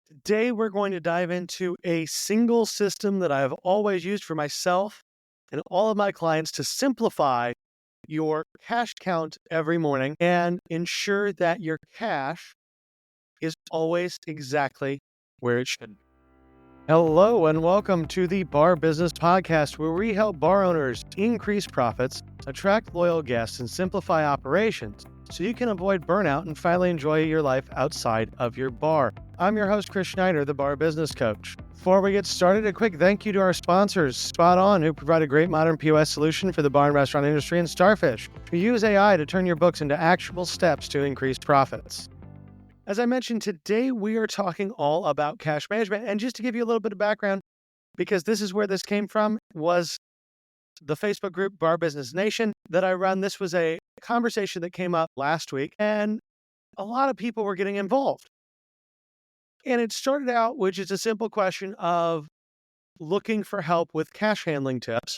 Today, we're going to dive into a single system that I've always used for myself and all of my clients to simplify your cash count every morning and ensure that your cash is always exactly where it should be. Hello, and welcome to the Bar Business Podcast, where we help bar owners increase profits, attract loyal guests, and simplify operations so you can avoid burnout and finally enjoy your life outside of your bar. I'm your host, Chris Schneider, the Bar Business Coach. Before we get started, a quick thank you to our sponsors, Spot On, who provide a great modern POS solution for the bar and restaurant industry, and Starfish, who use AI to turn your books into actionable steps to increase profits. As I mentioned, today we are talking all about cash management. And just to give you a little bit of background, because this is where this came from, was the Facebook group Bar Business Nation that I run. This was a conversation that came up last week, and a lot of people were getting involved. And it started out, which is a simple question of looking for help with cash handling tips.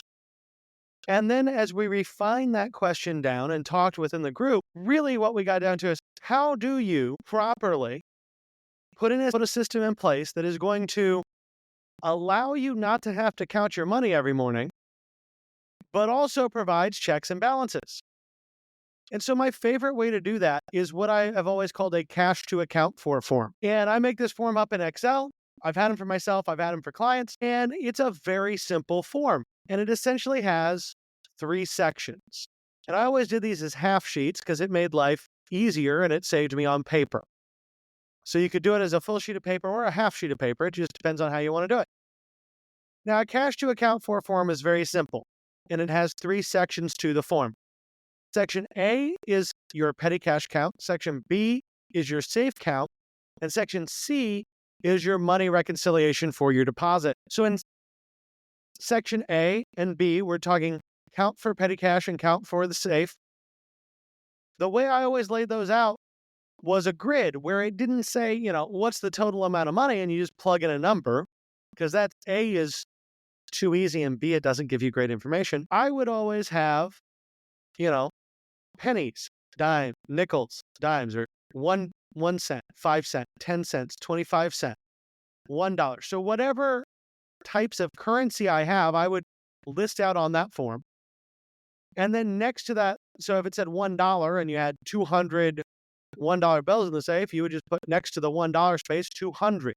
And then as we refined that question down and talked within the group, really what we got down to is how do you properly put a system in place that is going to allow you not to have to count your money every morning, but also provides checks and balances. And so my favorite way to do that is what I have always called a cash to account for form. And I make this form up in Excel. I've had them for myself. I've had them for clients. And it's a very simple form. And it essentially has 3 sections. And I always did these as half sheets because it made life easier and it saved me on paper. So you could do it as a full sheet of paper or a half sheet of paper. It just depends on how you want to do it. Now, a cash to account for form is very simple, and it has 3 sections to the form. Section A is your petty cash count. Section B is your safe count. And section C is your money reconciliation for your deposit. So in section A and B, we're talking count for petty cash and count for the safe. The way I always laid those out was a grid where it didn't say, what's the total amount of money, and you just plug in a number, because that A is too easy and B, it doesn't give you great information. I would always have, pennies, dime, nickels, dimes, or 1 cent, 5 cents, 10 cents, 25 cents, $1. So whatever types of currency I have, I would list out on that form. And then next to that, so if it said $1 and you had 200 $1 bills in the safe, you would just put next to the $1 space 200.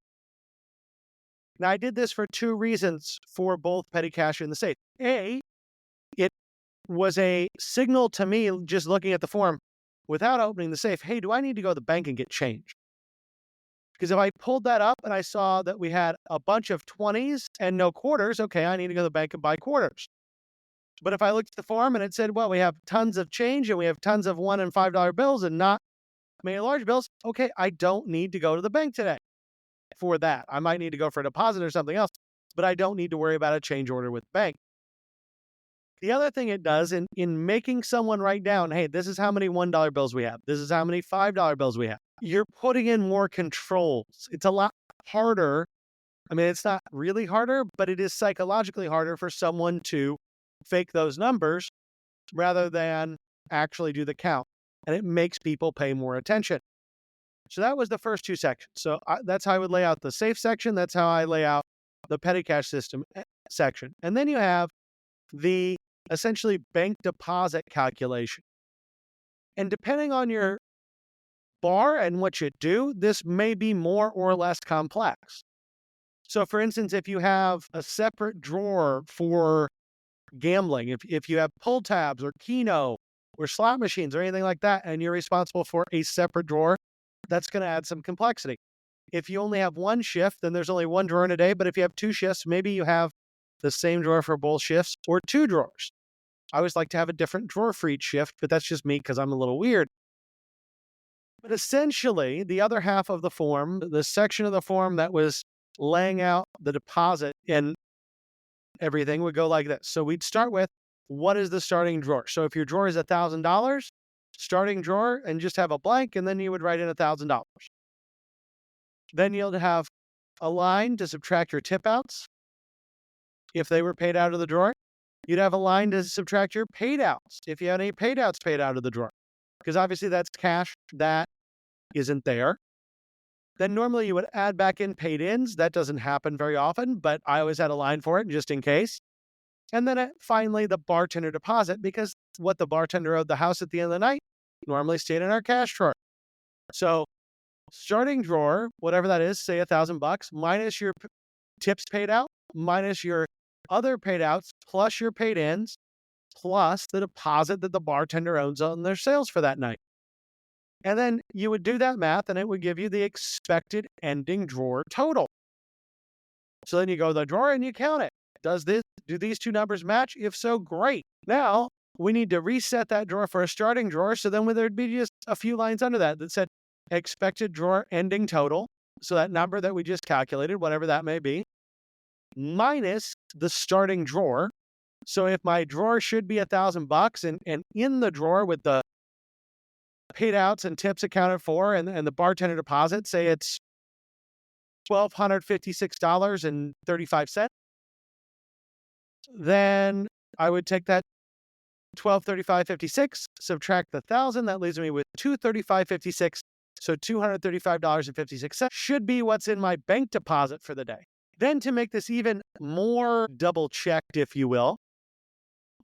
Now, I did this for 2 reasons for both petty cash and the safe. A, it was a signal to me, just looking at the form without opening the safe, hey, do I need to go to the bank and get change? Because if I pulled that up and I saw that we had a bunch of 20s and no quarters, okay, I need to go to the bank and buy quarters. But if I looked at the form and it said, well, we have tons of change and we have tons of $1 and $5 bills and not many large bills, okay, I don't need to go to the bank today for that. I might need to go for a deposit or something else, but I don't need to worry about a change order with the bank. The other thing it does in making someone write down, hey, this is how many $1 bills we have. This is how many $5 bills we have. You're putting in more controls. It's a lot harder. I mean, it's not really harder, but it is psychologically harder for someone to fake those numbers rather than actually do the count. And it makes people pay more attention. So that was the first 2 sections. So that's how I would lay out the safe section. That's how I lay out the petty cash system section. And then you have the essentially bank deposit calculation. And depending on your bar and what you do, this may be more or less complex. So for instance, if you have a separate drawer for gambling, if you have pull tabs or Keno or slot machines or anything like that, and you're responsible for a separate drawer, that's going to add some complexity. If you only have 1 shift, then there's only 1 drawer in a day. But if you have 2 shifts, maybe you have the same drawer for both shifts or 2 drawers. I always like to have a different drawer for each shift, but that's just me because I'm a little weird. But essentially, the other half of the form, the section of the form that was laying out the deposit and everything, would go like this. So we'd start with, what is the starting drawer? So if your drawer is $1,000, starting drawer, and just have a blank, and then you would write in $1,000. Then you'll have a line to subtract your tip outs. If they were paid out of the drawer, you'd have a line to subtract your paid outs. If you had any paid outs paid out of the drawer, because obviously that's cash that isn't there. Then normally you would add back in paid ins. That doesn't happen very often, but I always had a line for it just in case. And then finally, the bartender deposit, because what the bartender owed the house at the end of the night normally stayed in our cash drawer. So starting drawer, whatever that is, say $1,000 minus your tips paid out, minus your other paid outs, plus your paid ins, plus the deposit that the bartender owns on their sales for that night. And then you would do that math and it would give you the expected ending drawer total. So then you go to the drawer and you count it. Do these two numbers match? If so, great. Now we need to reset that drawer for a starting drawer. So then there'd be just a few lines under that said expected drawer ending total. So that number that we just calculated, whatever that may be, minus the starting drawer. So if my drawer should be $1,000 and in the drawer with the paid outs and tips accounted for and the bartender deposit, say it's $1,256.35, then I would take that $1,235.56, subtract the 1,000, that leaves me with $235.56. So $235.56 should be what's in my bank deposit for the day. Then to make this even more double checked, if you will,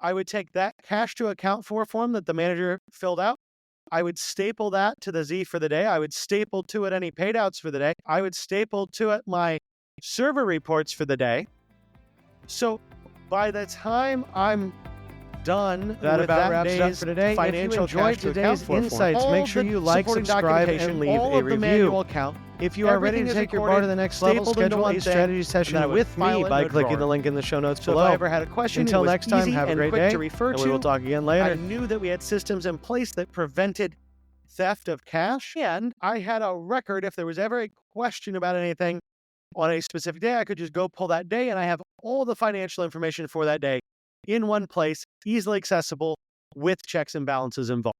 I would take that cash to account for form that the manager filled out. I would staple that to the Z for the day. I would staple to it any paid outs for the day. I would staple to it my server reports for the day. So by the time I'm done, that about wraps it up for today. Financial if you enjoyed today's insights, make sure you like, subscribe, and leave a review. If you are ready to take your bar to the next level, schedule a strategy session with me by clicking the link in the show notes below. If I ever had a question, until next time, have a great day, and we will talk again later. I knew that we had systems in place that prevented theft of cash, and I had a record. If there was ever a question about anything on a specific day, I could just go pull that day, and I have all the financial information for that day in one place, easily accessible with checks and balances involved.